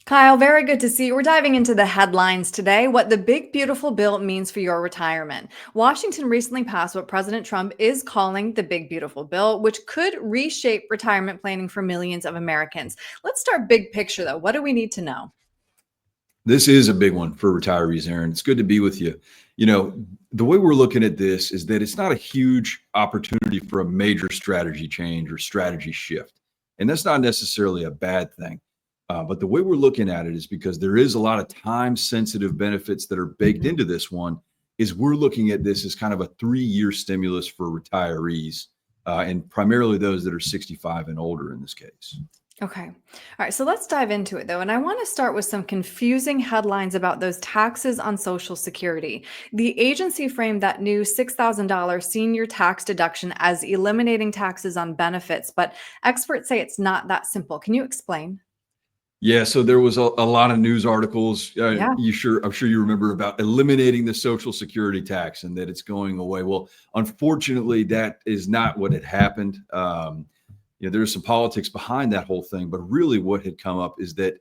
Kyle, very good to see you. We're diving into the headlines today, what the big, beautiful bill means for your retirement. Washington recently passed what President Trump is calling the big, beautiful bill, which could reshape retirement planning for millions of Americans. Let's start big picture, though. What do we need to know? This is a big one for retirees, Erin. It's good to be with you. The way we're looking at this is that it's not a huge opportunity for a major strategy change or strategy shift. And that's not necessarily a bad thing. But the way we're looking at it is because there is a lot of time sensitive benefits that are baked into this one is we're looking at this as kind of a 3-year stimulus for retirees and primarily those that are 65 and older in this case. Okay. All right. So let's dive into it, though. And I want to start with some confusing headlines about those taxes on Social Security. The agency framed that new $6,000 senior tax deduction as eliminating taxes on benefits, but experts say it's not that simple. Can you explain? Yeah, so there was a lot of news articles. Yeah. I'm sure you remember about eliminating the Social Security tax and that it's going away. Well, unfortunately, that is not what had happened. There's some politics behind that whole thing, but really what had come up is that,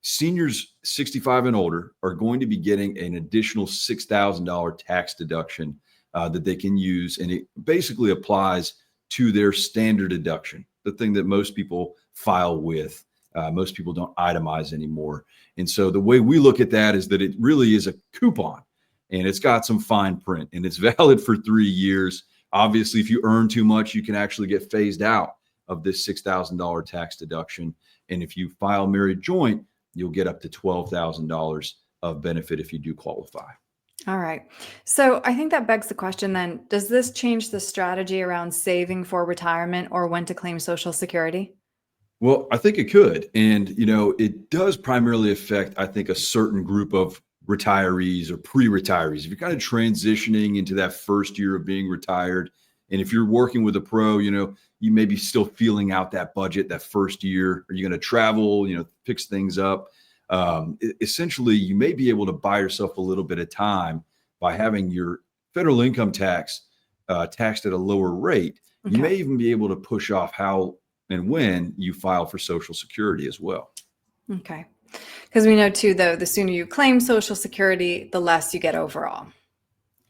seniors 65 and older are going to be getting an additional $6,000 tax deduction that they can use. And it basically applies to their standard deduction, the thing that most people file with. Most people don't itemize anymore. And so the way we look at that is that it really is a coupon and it's got some fine print and it's valid for 3 years. Obviously, if you earn too much, you can actually get phased out of this $6,000 tax deduction. And if you file married joint, you'll get up to $12,000 of benefit if you do qualify. All right. So I think that begs the question then, does this change the strategy around saving for retirement or when to claim Social Security? Well, I think it could. And, it does primarily affect, I think, a certain group of retirees or pre-retirees. If you're kind of transitioning into that first year of being retired, and if you're working with a pro, you may be still feeling out that budget that first year. Are you going to travel, fix things up? Essentially, you may be able to buy yourself a little bit of time by having your federal income tax taxed at a lower rate. Okay. You may even be able to push off how and when you file for Social Security as well. Okay. Because we know too, though, the sooner you claim Social Security, the less you get overall.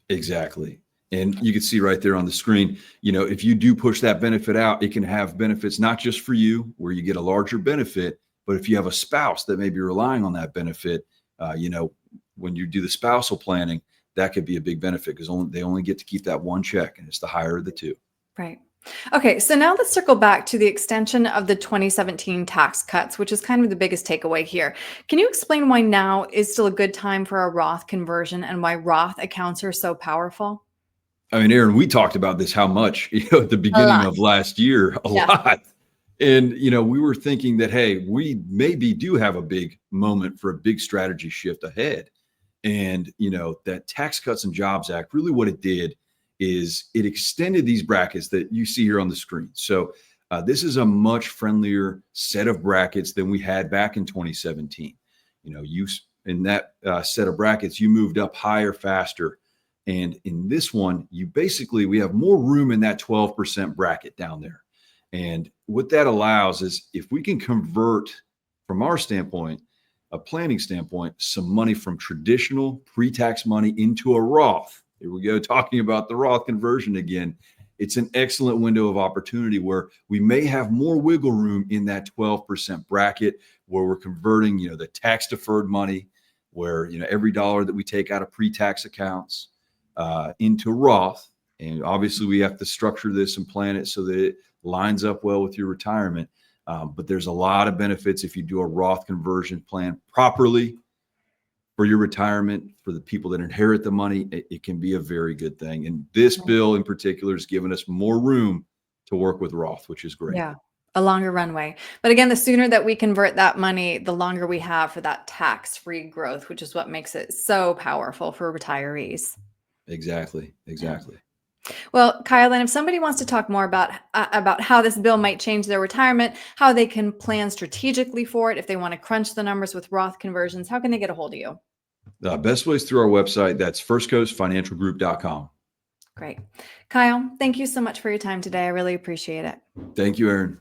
Exactly. And you can see right there on the screen, if you do push that benefit out, it can have benefits not just for you where you get a larger benefit, but if you have a spouse that may be relying on that benefit, when you do the spousal planning, that could be a big benefit because they only get to keep that one check and it's the higher of the two. Right. Okay, so now let's circle back to the extension of the 2017 tax cuts, which is kind of the biggest takeaway here. Can you explain why now is still a good time for a Roth conversion and why Roth accounts are so powerful? I mean, Erin, we talked about this, how much, at the beginning of last year, a lot. And, we were thinking that, hey, we maybe do have a big moment for a big strategy shift ahead. And, that Tax Cuts and Jobs Act, really what it did is it extended these brackets that you see here on the screen. So this is a much friendlier set of brackets than we had back in 2017. You in that set of brackets, you moved up higher, faster. And in this one, we have more room in that 12% bracket down there. And what that allows is if we can convert from our standpoint, a planning standpoint, some money from traditional pre-tax money into a Roth. Here we go, talking about the Roth conversion again. It's an excellent window of opportunity where we may have more wiggle room in that 12% bracket where we're converting, the tax deferred money, where, every dollar that we take out of pre-tax accounts into Roth. And obviously we have to structure this and plan it so that it lines up well with your retirement. But there's a lot of benefits if you do a Roth conversion plan properly. For your retirement, for the people that inherit the money, it can be a very good thing. And this bill in particular has given us more room to work with Roth, which is great. Yeah, a longer runway. But again, the sooner that we convert that money, the longer we have for that tax-free growth, which is what makes it so powerful for retirees. Exactly. Yeah. Well, Kyle, and if somebody wants to talk more about how this bill might change their retirement, how they can plan strategically for it, if they want to crunch the numbers with Roth conversions, how can they get a hold of you? The best way is through our website. That's firstcoastfinancialgroup.com. Great. Kyle, thank you so much for your time today. I really appreciate it. Thank you, Erin.